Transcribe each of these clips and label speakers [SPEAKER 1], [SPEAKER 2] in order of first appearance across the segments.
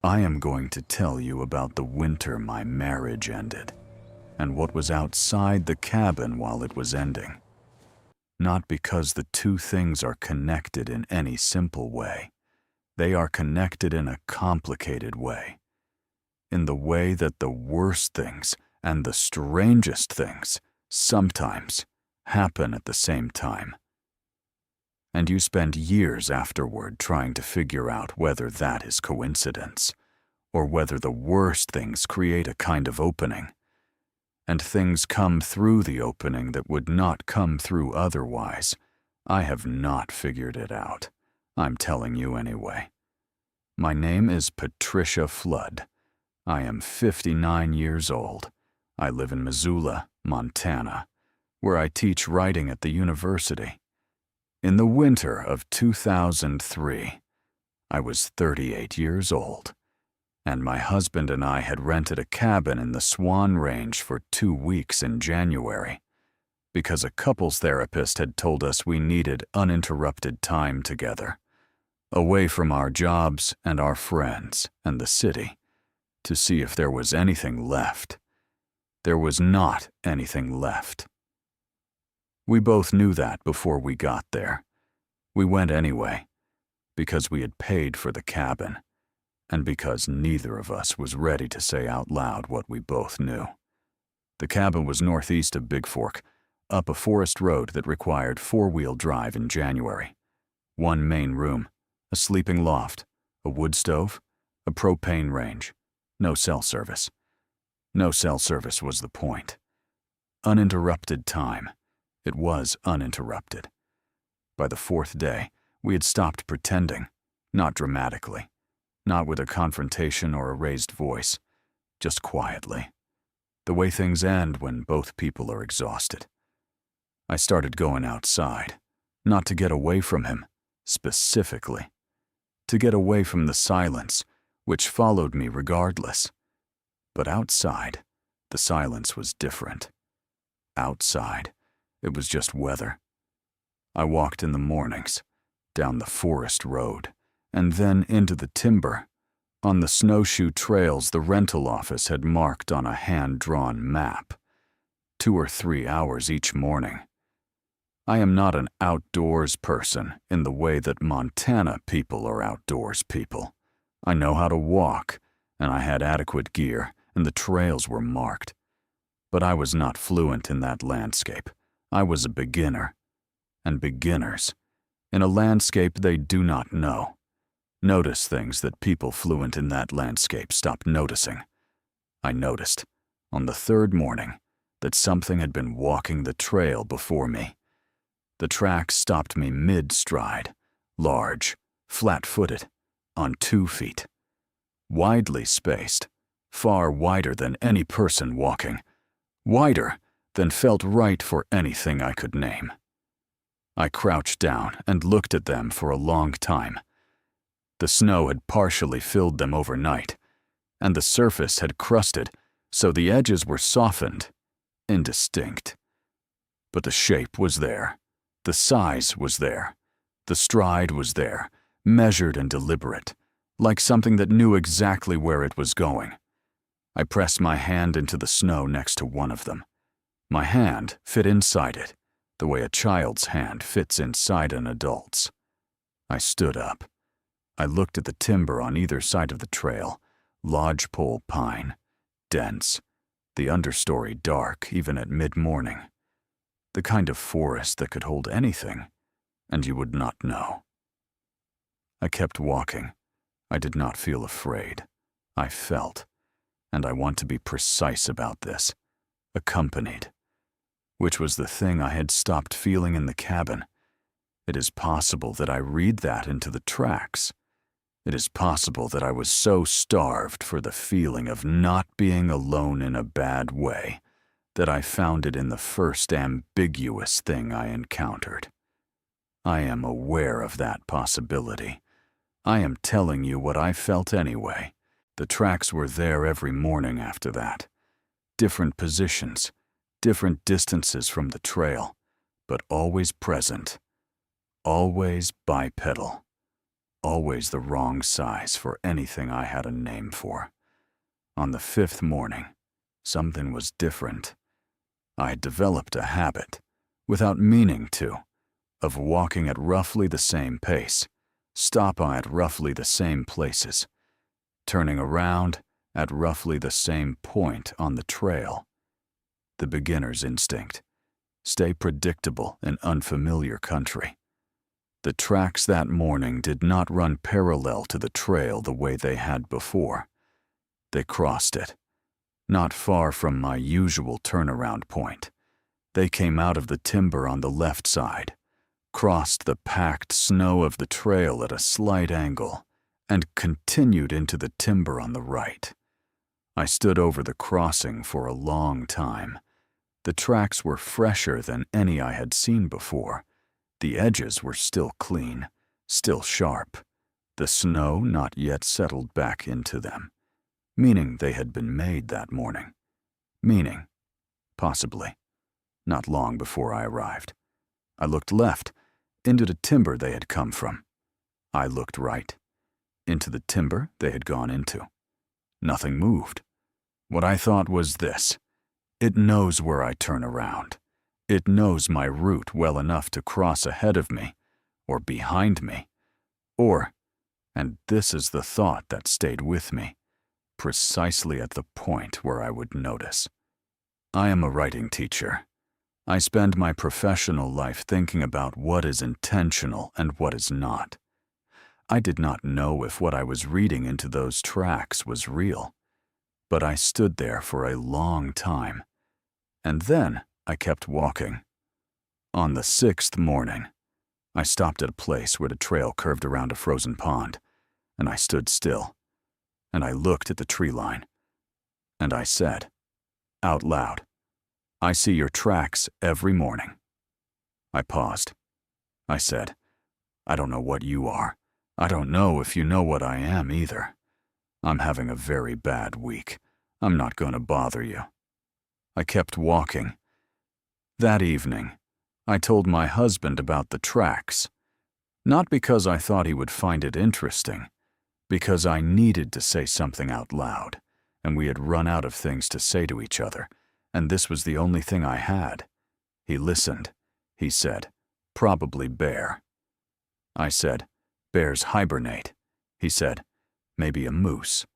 [SPEAKER 1] I am going to tell you about the winter my marriage ended, and what was outside the cabin while it was ending. Not because the two things are connected in any simple way. They are connected in a complicated way. In the way that the worst things and the strangest things sometimes happen at the same time. And you spend years afterward trying to figure out whether that is coincidence, or whether the worst things create a kind of opening, and things come through the opening that would not come through otherwise. I have not figured it out. I'm telling you anyway. My name is Patricia Flood. I am 59 years old. I live in Missoula, Montana, where I teach writing at the university. In the winter of 2003, I was 38 years old, and my husband and I had rented a cabin in the Swan range for 2 weeks in January, because a couples therapist had told us we needed uninterrupted time together, away from our jobs and our friends and the city, to see if there was anything left. There was not anything left. We both knew that before we got there. We went anyway, because we had paid for the cabin, and because neither of us was ready to say out loud what we both knew. The cabin was northeast of Big Fork, up a forest road that required 4-wheel drive in January. 1 main room, a sleeping loft, a wood stove, a propane range, no cell service. No cell service was the point. Uninterrupted time. It was uninterrupted. By the 4th day, we had stopped pretending, not dramatically, not with a confrontation or a raised voice, just quietly, the way things end when both people are exhausted. I started going outside, not to get away from him, specifically, to get away from the silence, which followed me regardless. But outside, the silence was different. Outside, it was just weather. I walked in the mornings, down the forest road, and then into the timber, on the snowshoe trails the rental office had marked on a hand-drawn map, 2 or 3 hours each morning. I am not an outdoors person in the way that Montana people are outdoors people. I know how to walk, and I had adequate gear, and the trails were marked. But I was not fluent in that landscape. I was a beginner. And beginners, in a landscape they do not know, notice things that people fluent in that landscape stop noticing. I noticed, on the 3rd morning, that something had been walking the trail before me. The track stopped me mid-stride, large, flat-footed, on 2 feet, widely spaced, far wider than any person walking, wider than felt right for anything I could name. I crouched down and looked at them for a long time. The snow had partially filled them overnight, and the surface had crusted, so the edges were softened, indistinct. But the shape was there, the size was there, the stride was there, measured and deliberate, like something that knew exactly where it was going. I pressed my hand into the snow next to one of them. My hand fit inside it, the way a child's hand fits inside an adult's. I stood up. I looked at the timber on either side of the trail, lodgepole pine, dense, the understory dark even at mid-morning. The kind of forest that could hold anything, and you would not know. I kept walking. I did not feel afraid. I felt, and I want to be precise about this, accompanied, which was the thing I had stopped feeling in the cabin. It is possible that I read that into the tracks. It is possible that I was so starved for the feeling of not being alone in a bad way that I found it in the first ambiguous thing I encountered. I am aware of that possibility. I am telling you what I felt anyway. The tracks were there every morning after that. Different positions, different distances from the trail, but always present, always bipedal. always the wrong size for anything I had a name for. On the 5th morning, something was different. I had developed a habit, without meaning to, of walking at roughly the same pace, stopping at roughly the same places, turning around at roughly the same point on the trail. The beginner's instinct. Stay predictable in unfamiliar country. The tracks that morning did not run parallel to the trail the way they had before. They crossed it, not far from my usual turnaround point. They came out of the timber on the left side, crossed the packed snow of the trail at a slight angle, and continued into the timber on the right. I stood over the crossing for a long time. The tracks were fresher than any I had seen before. The edges were still clean, still sharp. The snow not yet settled back into them, meaning they had been made that morning. Meaning, possibly, not long before I arrived. I looked left, into the timber they had come from. I looked right, into the timber they had gone into. Nothing moved. What I thought was this: it knows where I turn around. It knows my route well enough to cross ahead of me, or behind me, or, and this is the thought that stayed with me, precisely at the point where I would notice. I am a writing teacher. I spend my professional life thinking about what is intentional and what is not. I did not know if what I was reading into those tracks was real, but I stood there for a long time, and then I kept walking. On the 6th morning, I stopped at a place where the trail curved around a frozen pond, and I stood still, and I looked at the tree line, and I said, out loud, "I see your tracks every morning." I paused. I said, "I don't know what you are. I don't know if you know what I am either. I'm having a very bad week. I'm not going to bother you." I kept walking. That evening, I told my husband about the tracks, not because I thought he would find it interesting, because I needed to say something out loud, and we had run out of things to say to each other, and this was the only thing I had. He listened. He said, "Probably bear." I said, "Bears hibernate." He said, "Maybe a moose."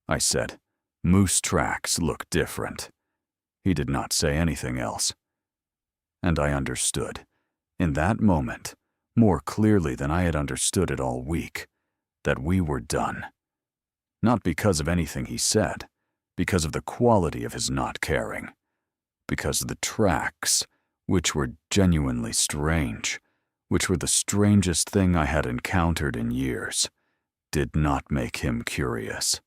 [SPEAKER 1] I said, "Moose tracks look different." He did not say anything else. And I understood, in that moment, more clearly than I had understood it all week, that we were done. Not because of anything he said, because of the quality of his not caring, because the tracks, which were genuinely strange, which were the strangest thing I had encountered in years, did not make him curious.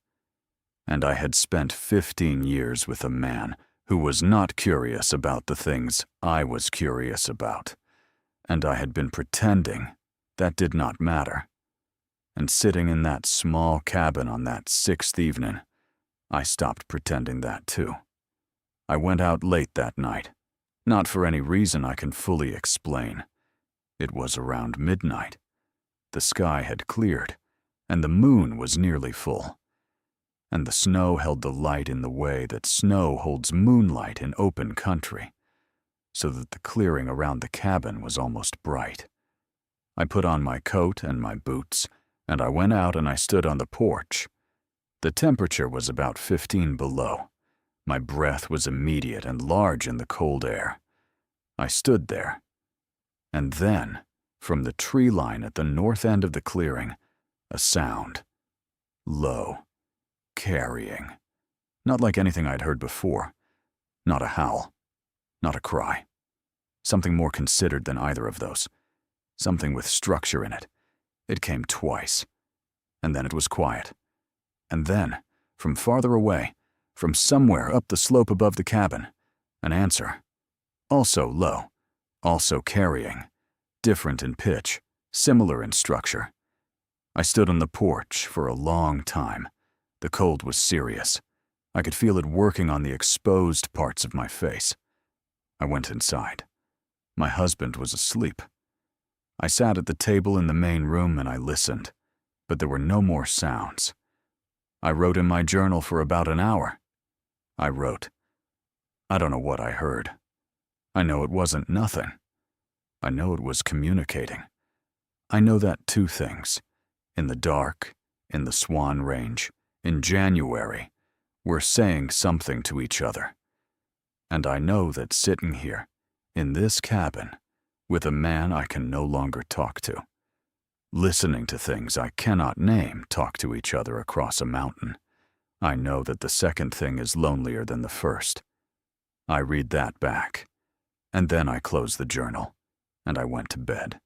[SPEAKER 1] And I had spent 15 years with a man who was not curious about the things I was curious about, and I had been pretending that did not matter. And sitting in that small cabin on that 6th evening, I stopped pretending that too. I went out late that night, not for any reason I can fully explain. It was around midnight. The sky had cleared, and the moon was nearly full, and the snow held the light in the way that snow holds moonlight in open country, so that the clearing around the cabin was almost bright. I put on my coat and my boots, and I went out and I stood on the porch. The temperature was about 15 below. My breath was immediate and large in the cold air. I stood there, and then, from the tree line at the north end of the clearing, a sound. Low. Carrying. Not like anything I'd heard before. Not a howl. Not a cry. Something more considered than either of those. Something with structure in it. It came twice. And then it was quiet. And then, from farther away, from somewhere up the slope above the cabin, an answer. Also low. Also carrying. Different in pitch. Similar in structure. I stood on the porch for a long time. The cold was serious. I could feel it working on the exposed parts of my face. I went inside. My husband was asleep. I sat at the table in the main room and I listened. but there were no more sounds. I wrote in my journal for about an hour. I wrote. I don't know what I heard. I know it wasn't nothing. I know it was communicating. I know that two things, in the dark, in the Swan Range, in January, we're saying something to each other. And I know that sitting here, in this cabin, with a man I can no longer talk to, listening to things I cannot name talk to each other across a mountain, I know that the second thing is lonelier than the first. I read that back, and then I close the journal, and I went to bed.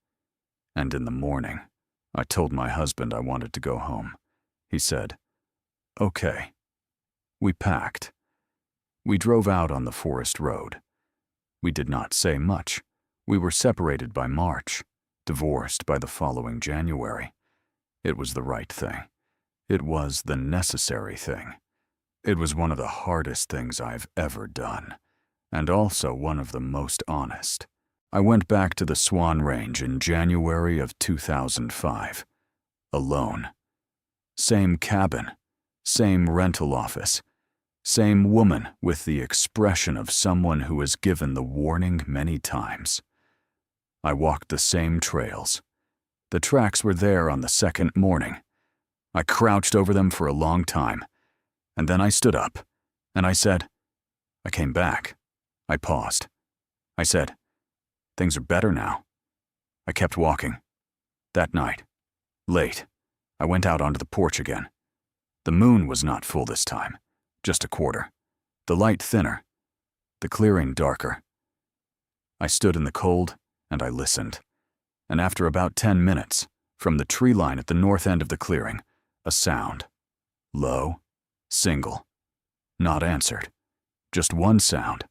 [SPEAKER 1] And in the morning, I told my husband I wanted to go home. He said, "Okay." We packed. We drove out on the forest road. We did not say much. We were separated by March, divorced by the following January. It was the right thing. It was the necessary thing. It was one of the hardest things I've ever done, and also one of the most honest. I went back to the Swan Range in January of 2005, alone. Same cabin, same rental office, same woman with the expression of someone who has given the warning many times. I walked the same trails. The tracks were there on the second morning. I crouched over them for a long time, and then I stood up, and I said, I came back. I paused. I said, things are better now. I kept walking. That night, late, I went out onto the porch again. The moon was not full this time, just a quarter. The light thinner, the clearing darker. I stood in the cold, and I listened. And after about 10 minutes, from the tree line at the north end of the clearing, a sound. Low, single, not answered. Just one sound,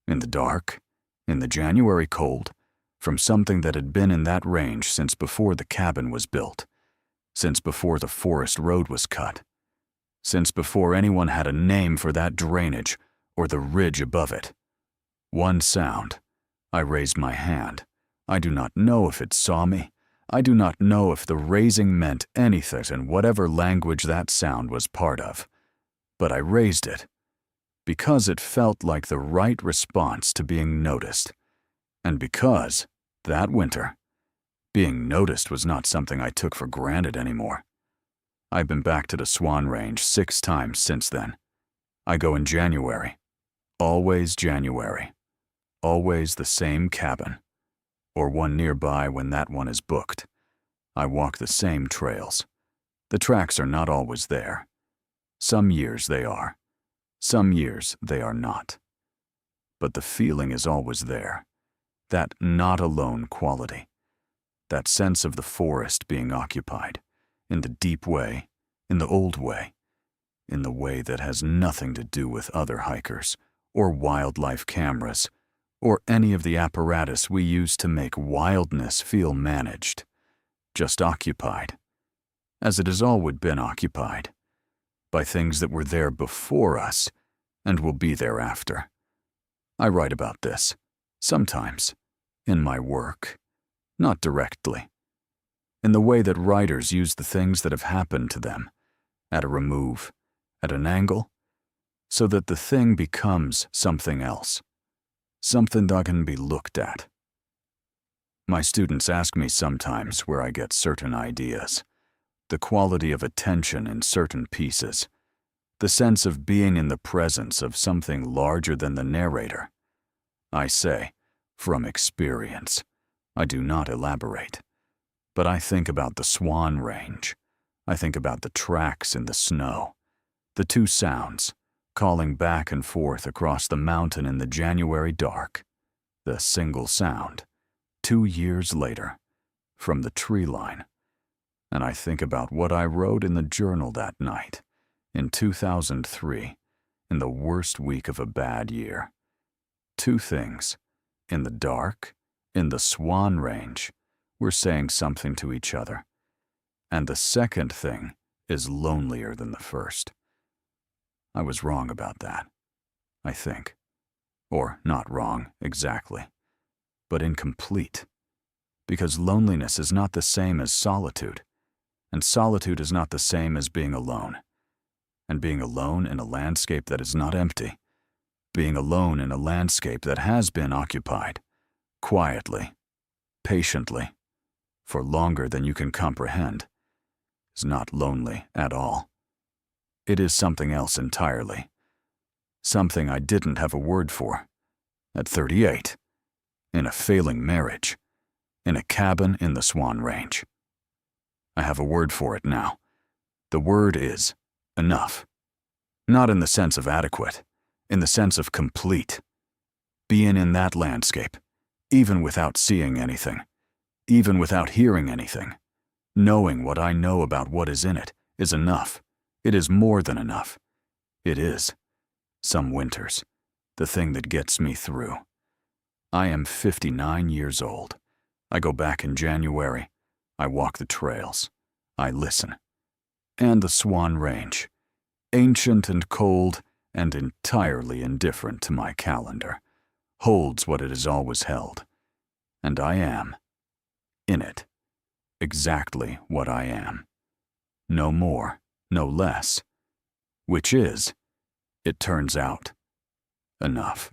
[SPEAKER 1] in the dark, in the January cold, from something that had been in that range since before the cabin was built, since before the forest road was cut, since before anyone had a name for that drainage or the ridge above it. One sound. I raised my hand. I do not know if it saw me. I do not know if the raising meant anything in whatever language that sound was part of. But I raised it because it felt like the right response to being noticed. And because, that winter, being noticed was not something I took for granted anymore. I've been back to the Swan Range 6 times since then. I go in January. Always January. Always the same cabin. Or one nearby when that one is booked. I walk the same trails. The tracks are not always there. Some years they are. Some years they are not. But the feeling is always there. That not alone quality. That sense of the forest being occupied. In the deep way. In the old way. In the way that has nothing to do with other hikers or wildlife cameras or any of the apparatus we use to make wildness feel managed. Just occupied. As it has always been occupied. By things that were there before us and will be there after. I write about this, sometimes, in my work, not directly. In the way that writers use the things that have happened to them, at a remove, at an angle, so that the thing becomes something else, something that can be looked at. My students ask me sometimes where I get certain ideas, the quality of attention in certain pieces, the sense of being in the presence of something larger than the narrator. I say, from experience, I do not elaborate. But I think about the Swan Range. I think about the tracks in the snow, the two sounds, calling back and forth across the mountain in the January dark, the single sound, 2 years later, from the tree line. And I think about what I wrote in the journal that night, in 2003, in the worst week of a bad year. 2 things, in the dark, in the Swan Range, we're saying something to each other. And the second thing is lonelier than the first. I was wrong about that, I think. Or not wrong, exactly, but incomplete. Because loneliness is not the same as solitude. And solitude is not the same as being alone. And being alone in a landscape that is not empty, being alone in a landscape that has been occupied, quietly, patiently, for longer than you can comprehend, is not lonely at all. It is something else entirely. Something I didn't have a word for. At 38, in a failing marriage, in a cabin in the Swan Range. I have a word for it now. The word is enough. Not in the sense of adequate, in the sense of complete. Being in that landscape, even without seeing anything, even without hearing anything, knowing what I know about what is in it is enough. It is more than enough. It is, some winters, the thing that gets me through. I am 59 years old. I go back in January. I walk the trails. I listen. And the Swan Range, ancient and cold and entirely indifferent to my calendar, holds what it has always held. And I am, in it, exactly what I am. No more, no less. Which is, it turns out, enough.